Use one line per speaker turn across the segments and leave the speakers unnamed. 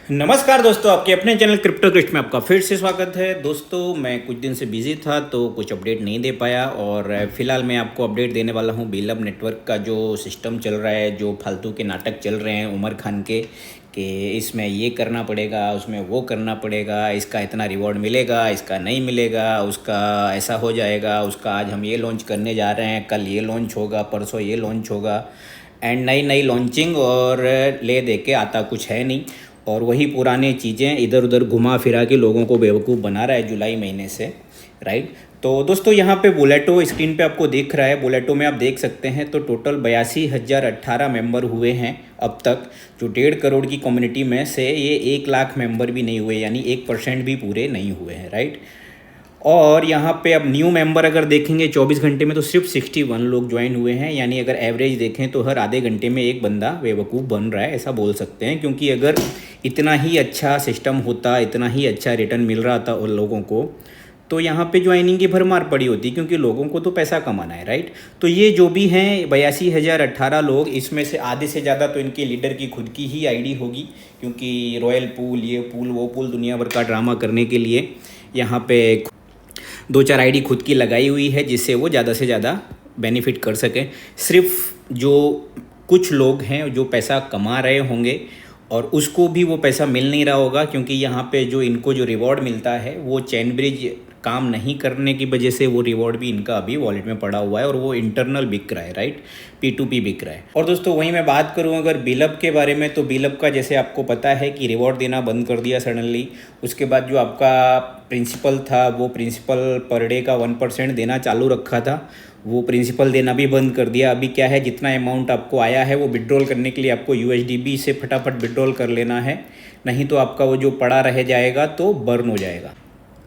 नमस्कार दोस्तों, आपके अपने चैनल क्रिप्टो क्रिस्ट में आपका फिर से स्वागत है। दोस्तों, मैं कुछ दिन से बिजी था तो कुछ अपडेट नहीं दे पाया और फिलहाल मैं आपको अपडेट देने वाला हूँ बिलअप नेटवर्क का जो सिस्टम चल रहा है, जो फालतू के नाटक चल रहे हैं उमर खान के कि इसमें ये करना पड़ेगा, उसमें वो करना पड़ेगा, इसका इतना रिवॉर्ड मिलेगा, इसका नहीं मिलेगा, उसका ऐसा हो जाएगा, उसका आज हम ये लॉन्च करने जा रहे हैं, कल ये लॉन्च होगा, परसों ये लॉन्च होगा एंड नई नई लॉन्चिंग और ले दे के आता कुछ है नहीं। और वही पुरानी चीज़ें इधर उधर घुमा फिरा के लोगों को बेवकूफ़ बना रहा है जुलाई महीने से, राइट। तो दोस्तों, यहाँ पे बोलेटो स्क्रीन पे आपको दिख रहा है। बोलेटो में आप देख सकते हैं तो टोटल 82,018 मेंबर हुए हैं अब तक। जो 1.5 करोड़ की कम्युनिटी में से ये 1 लाख मेंबर भी नहीं हुए, यानी 1% भी पूरे नहीं हुए हैं, राइट। और यहाँ पे अब न्यू मेंबर अगर देखेंगे 24 घंटे में तो सिर्फ 61 लोग ज्वाइन हुए हैं, यानी अगर एवरेज देखें तो हर आधे घंटे में एक बंदा बेवकूफ़ बन रहा है, ऐसा बोल सकते हैं। क्योंकि अगर इतना ही अच्छा सिस्टम होता, इतना ही अच्छा रिटर्न मिल रहा था उन लोगों को, तो यहाँ पे ज्वाइनिंग की भरमार पड़ी होती, क्योंकि लोगों को तो पैसा कमाना है, राइट। तो ये जो भी हैं 82,018 लोग, इसमें से आधे से ज़्यादा तो इनके लीडर की खुद की ही आईडी होगी, क्योंकि रॉयल पूल, ये पूल, वो पूल, दुनिया भर का ड्रामा करने के लिए यहाँ पे 2-4 आईडी खुद की लगाई हुई है, जिससे वो ज़्यादा से ज़्यादा बेनिफिट कर सकें। सिर्फ जो कुछ लोग हैं जो पैसा कमा रहे होंगे और उसको भी वो पैसा मिल नहीं रहा होगा, क्योंकि यहाँ पे जो इनको जो रिवॉर्ड मिलता है वो चेन ब्रिज काम नहीं करने की वजह से वो रिवॉर्ड भी इनका अभी वॉलेट में पड़ा हुआ है और वो इंटरनल बिक रहा है, राइट, P2P बिक रहा है। और दोस्तों, वहीं मैं बात करूं अगर बिलअप के बारे में, तो बिलअप का जैसे आपको पता है कि रिवॉर्ड देना बंद कर दिया सडनली। उसके बाद जो आपका प्रिंसिपल था, वो प्रिंसिपल पर डे का 1% देना चालू रखा था, वो प्रिंसिपल देना भी बंद कर दिया। अभी क्या है, जितना अमाउंट आपको आया है वो विड्रॉल करने के लिए आपको USDB से फटाफट विड्रॉल कर लेना है, नहीं तो आपका वो जो पड़ा रह जाएगा तो बर्न हो जाएगा।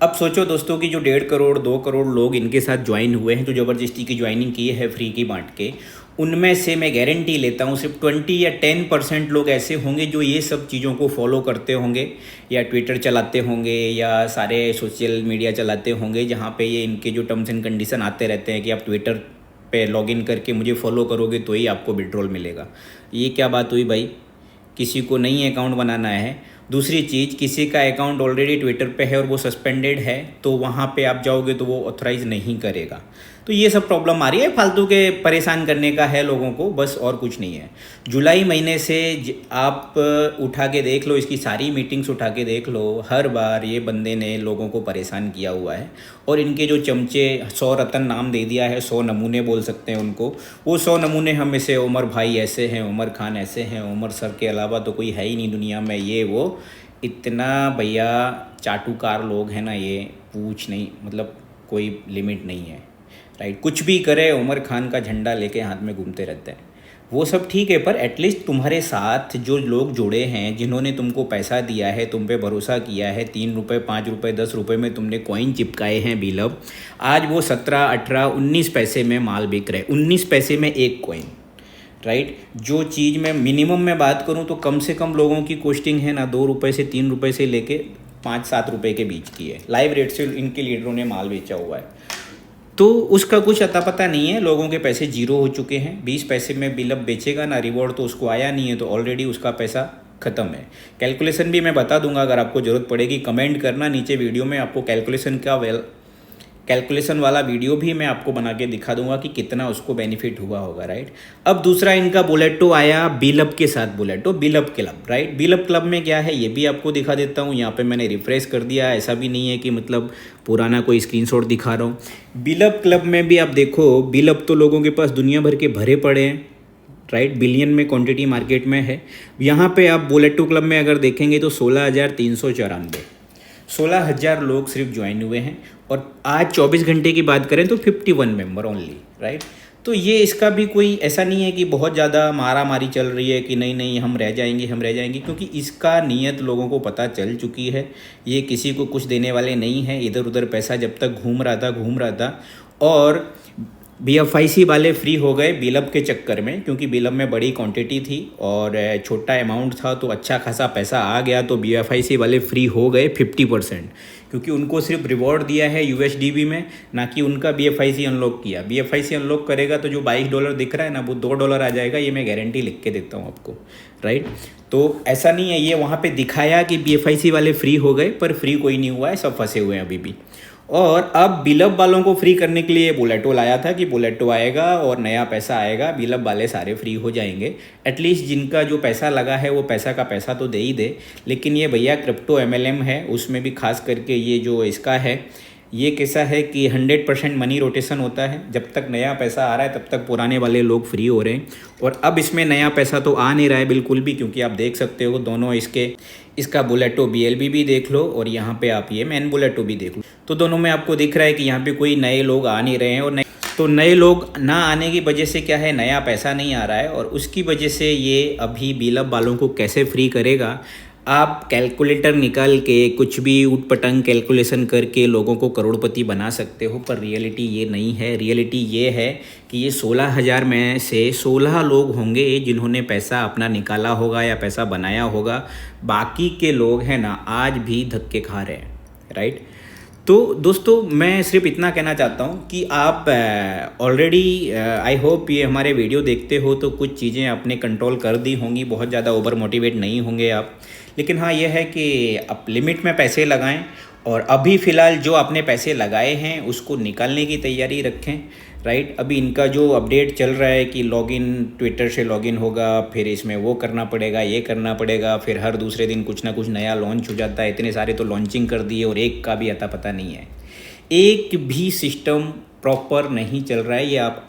अब सोचो दोस्तों कि जो 1.5 करोड़ 2 करोड़ लोग इनके साथ ज्वाइन हुए हैं, जो ज़बरदस्ती की ज्वाइनिंग की है फ्री की बांट के, उनमें से मैं गारंटी लेता हूँ सिर्फ 20 या 10% लोग ऐसे होंगे जो ये सब चीज़ों को फॉलो करते होंगे, या ट्विटर चलाते होंगे, या सारे सोशल मीडिया चलाते होंगे, जहाँ पे ये इनके जो टर्म्स एंड कंडीशन आते रहते हैं कि आप ट्विटर पे लॉगिन करके मुझे फॉलो करोगे तो ही आपको विड्रॉल मिलेगा। ये क्या बात हुई भाई, किसी को नई अकाउंट बनाना है। दूसरी चीज़, किसी का अकाउंट ऑलरेडी ट्विटर पे है और वो सस्पेंडेड है, तो वहाँ पे आप जाओगे तो वो ऑथराइज़ नहीं करेगा। तो ये सब प्रॉब्लम आ रही है, फालतू के परेशान करने का है लोगों को, बस और कुछ नहीं है। जुलाई महीने से आप उठा के देख लो, इसकी सारी मीटिंग्स उठा के देख लो, हर बार ये बंदे ने लोगों को परेशान किया हुआ है। और इनके जो चमचे, 100 रतन नाम दे दिया है, 100 नमूने बोल सकते हैं उनको, वो 100 नमूने हम में से उमर भाई ऐसे हैं, उमर खान ऐसे हैं, उमर सर के अलावा तो कोई है ही नहीं दुनिया में, ये वो इतना भैया चाटुकार लोग हैं ना, ये पूछ नहीं, मतलब कोई लिमिट नहीं है, राइट। कुछ भी करे, उमर खान का झंडा लेके हाथ में घूमते रहते हैं। वो सब ठीक है, पर एटलीस्ट तुम्हारे साथ जो लोग जुड़े हैं, जिन्होंने तुमको पैसा दिया है, तुम पे भरोसा किया है, 3 रुपये 5 रुपये 10 रुपये में तुमने कॉइन चिपकाए हैं बिलअप, आज वो 17 18 19 पैसे में माल बिक रहे, 19 पैसे में एक कॉइन, राइट। जो चीज़ में मिनिमम में बात करूं तो कम से कम लोगों की कॉस्टिंग है ना 2 रुपये से 3 रुपये से लेके 5-7 रुपये के बीच की है। लाइव रेट से इनके लीडरों ने माल बेचा हुआ है, तो उसका कुछ अता पता नहीं है। लोगों के पैसे जीरो हो चुके हैं। 20 पैसे में बिलअप बेचेगा ना, रिवॉर्ड तो उसको आया नहीं है, तो ऑलरेडी उसका पैसा ख़त्म है। कैलकुलेशन भी मैं बता दूंगा, अगर आपको ज़रूरत पड़ेगी कमेंट करना नीचे वीडियो में, आपको कैलकुलेशन वाला वीडियो भी मैं आपको बना के दिखा दूंगा कि कितना उसको बेनिफिट हुआ होगा, राइट। अब दूसरा इनका बोलेटो आया बिलअप के साथ, बोलेटो बिलअप क्लब, राइट। बिलअप क्लब में क्या है ये भी आपको दिखा देता हूँ। यहाँ पे मैंने रिफ्रेश कर दिया, ऐसा भी नहीं है कि मतलब पुराना कोई स्क्रीनशॉट दिखा रहा हूँ। बिलअप क्लब में भी आप देखो, बिलअप तो लोगों के पास दुनिया भर के भरे पड़े हैं, राइट, बिलियन में क्वांटिटी मार्केट में है। यहाँ पे आप बोलेटो क्लब में अगर देखेंगे तो 16,394 16,000 लोग सिर्फ ज्वाइन हुए हैं, और आज 24 घंटे की बात करें तो 51 मेंबर ओनली, राइट। तो ये इसका भी कोई ऐसा नहीं है कि बहुत ज़्यादा मारा मारी चल रही है कि नहीं नहीं हम रह जाएंगे, हम रह जाएंगे, क्योंकि इसका नीयत लोगों को पता चल चुकी है। ये किसी को कुछ देने वाले नहीं हैं, इधर उधर पैसा जब तक घूम रहा था। और BFIC वाले फ्री हो गए बिलब के चक्कर में, क्योंकि बिलब में बड़ी क्वांटिटी थी और छोटा अमाउंट था तो अच्छा खासा पैसा आ गया, तो BFIC वाले फ्री हो गए 50%, क्योंकि उनको सिर्फ रिवॉर्ड दिया है USDB में, ना कि उनका BFIC अनलॉक किया। BFIC अनलॉक करेगा तो जो $22 दिख रहा है ना, वो $2 आ जाएगा, ये मैं गारंटी लिख के देता हूँ आपको, राइट। तो ऐसा नहीं है, ये वहाँ पे दिखाया कि BFIC वाले फ्री हो गए, पर फ्री कोई नहीं हुआ है, सब फंसे हुए हैं अभी भी। और अब बिलब वालों को फ्री करने के लिए बुलेटो लाया था कि बुलेटो आएगा और नया पैसा आएगा, बिलब वाले सारे फ्री हो जाएंगे। एटलीस्ट जिनका जो पैसा लगा है वो पैसा का पैसा तो दे ही दे। लेकिन ये भैया क्रिप्टो MLM है, उसमें भी खास करके ये जो इसका है, ये कैसा है कि 100% मनी रोटेशन होता है। जब तक नया पैसा आ रहा है तब तक पुराने वाले लोग फ्री हो रहे हैं, और अब इसमें नया पैसा तो आ नहीं रहा है बिल्कुल भी, क्योंकि आप देख सकते हो दोनों इसका बुलेटो BLB भी देख लो और यहाँ पे आप ये मैन बुलेटो भी देख लो, तो दोनों में आपको दिख रहा है कि यहाँ पे कोई नए लोग आ नहीं रहे हैं। और नए लोग ना आने की वजह से क्या है, नया पैसा नहीं आ रहा है, और उसकी वजह से ये अभी बिलब वालों को कैसे फ्री करेगा। आप कैलकुलेटर निकाल के कुछ भी उटपटंग कैलकुलेशन करके लोगों को करोड़पति बना सकते हो, पर रियलिटी ये नहीं है। रियलिटी ये है कि ये 16,000 में से 16 लोग होंगे जिन्होंने पैसा अपना निकाला होगा या पैसा बनाया होगा, बाकी के लोग हैं ना आज भी धक्के खा रहे हैं, राइट। तो दोस्तों मैं सिर्फ इतना कहना चाहता हूँ कि आप ऑलरेडी आई होप ये हमारे वीडियो देखते हो तो कुछ चीज़ें आपने कंट्रोल कर दी होंगी, बहुत ज़्यादा ओवर मोटिवेट नहीं होंगे आप। लेकिन हाँ, यह है कि आप लिमिट में पैसे लगाएं, और अभी फ़िलहाल जो आपने पैसे लगाए हैं उसको निकालने की तैयारी रखें, राइट। अभी इनका जो अपडेट चल रहा है कि लॉगिन ट्विटर से लॉगिन होगा, फिर इसमें वो करना पड़ेगा, ये करना पड़ेगा, फिर हर दूसरे दिन कुछ ना कुछ नया लॉन्च हो जाता है। इतने सारे तो लॉन्चिंग कर दिए और एक का भी अता पता नहीं है, एक भी सिस्टम प्रॉपर नहीं चल रहा है। ये आप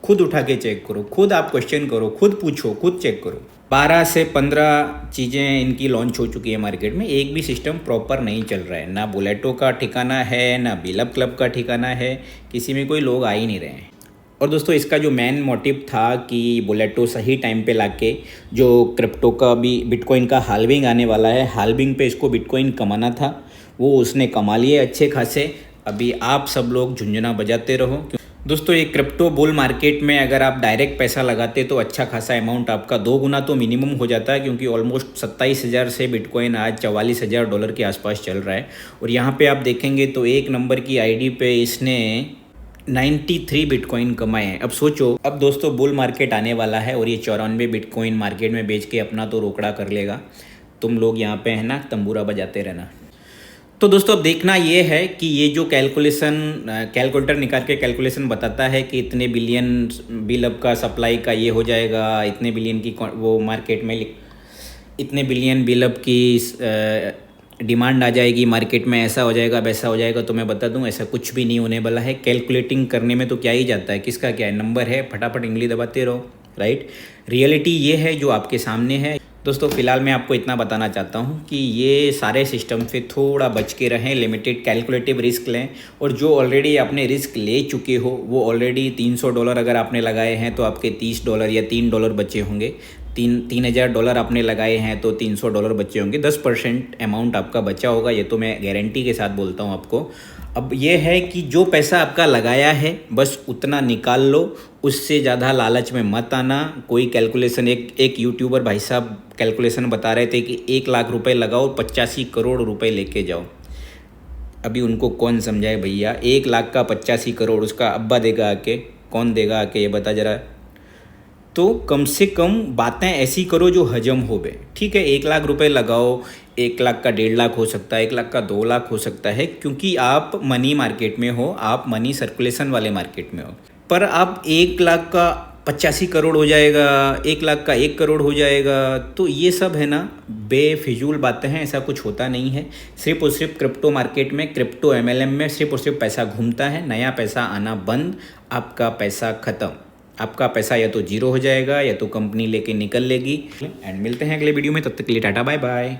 खुद उठा के चेक करो, खुद आप क्वेश्चन करो, खुद पूछो, खुद चेक करो। 12 से 15 चीज़ें इनकी लॉन्च हो चुकी है मार्केट में, एक भी सिस्टम प्रॉपर नहीं चल रहा है। ना बुलेटो का ठिकाना है, ना बिलब क्लब का ठिकाना है, किसी में कोई लोग आ ही नहीं रहे हैं। और दोस्तों इसका जो मेन मोटिव था कि बुलेटो सही टाइम पे लाके, जो क्रिप्टो का भी बिटकॉइन का हाल्विंग आने वाला है, हाल्विंग पे इसको बिटकॉइन कमाना था, वो उसने कमा लिए अच्छे खासे। अभी आप सब लोग झुंझुना बजाते रहो। दोस्तों ये क्रिप्टो बुल मार्केट में अगर आप डायरेक्ट पैसा लगाते तो अच्छा खासा अमाउंट आपका 2 गुना तो मिनिमम हो जाता है, क्योंकि ऑलमोस्ट 27,000 से बिटकॉइन आज $44,000 के आसपास चल रहा है। और यहाँ पे आप देखेंगे तो एक नंबर की आईडी पे इसने 93 बिटकॉइन कमाए हैं। अब सोचो, अब दोस्तों बुल मार्केट आने वाला है और ये 94 बिटकॉइन मार्केट में बेच के अपना तो रोकड़ा कर लेगा। तुम लोग यहाँ पे है ना तंबूरा बजाते रहना। तो दोस्तों अब देखना ये है कि ये जो कैलकुलेटर निकाल के कैलकुलेशन बताता है कि इतने बिलियन बिलब का सप्लाई का ये हो जाएगा, इतने बिलियन की वो मार्केट में इतने बिलियन बिलब की डिमांड आ जाएगी मार्केट में, ऐसा हो जाएगा वैसा हो जाएगा, तो मैं बता दूं ऐसा कुछ भी नहीं होने वाला है। कैलकुलेटिंग करने में तो क्या ही जाता है, किसका क्या है, नंबर है, फटाफट इंगली दबाते रहो, राइट। रियलिटी ये है जो आपके सामने है। दोस्तों फिलहाल मैं आपको इतना बताना चाहता हूँ कि ये सारे सिस्टम से थोड़ा बच के रहें, लिमिटेड कैलकुलेटिव रिस्क लें, और जो ऑलरेडी आपने रिस्क ले चुके हो वो ऑलरेडी $300 अगर आपने लगाए हैं तो आपके $30 या $3 बचे होंगे। $3,000 आपने लगाए हैं तो $300 बचे होंगे, 10% अमाउंट आपका बचा होगा, ये तो मैं गारंटी के साथ बोलता हूँ आपको। अब ये है कि जो पैसा आपका लगाया है बस उतना निकाल लो, उससे ज़्यादा लालच में मत आना। कोई कैलकुलेशन, एक यूट्यूबर भाई साहब कैलकुलेशन बता रहे थे कि 1 लाख रुपए लगाओ 85 करोड़ रुपए लेके जाओ। अभी उनको कौन समझाए भैया, 1 लाख का 85 करोड़ उसका अब्बा देगा आके, कौन देगा आके, ये बता जरा। तो कम से कम बातें ऐसी करो जो हजम हो बे। ठीक है, 1 लाख रुपए लगाओ, 1 लाख का 1.5 लाख हो सकता है, 1 लाख का 2 लाख हो सकता है, क्योंकि आप मनी मार्केट में हो, आप मनी सर्कुलेशन वाले मार्केट में हो। पर आप 1 लाख का 85 करोड़ हो जाएगा, 1 लाख का 1 करोड़ हो जाएगा, तो ये सब है ना बेफिजूल बातें हैं, ऐसा कुछ होता नहीं है। सिर्फ और सिर्फ क्रिप्टो मार्केट में, क्रिप्टो MLM में सिर्फ और सिर्फ पैसा घूमता है, नया पैसा आना बंद, आपका पैसा ख़त्म। आपका पैसा या तो जीरो हो जाएगा या तो कंपनी लेके निकल लेगी। एंड मिलते हैं अगले वीडियो में, तब तक के लिए टाटा बाय बाय।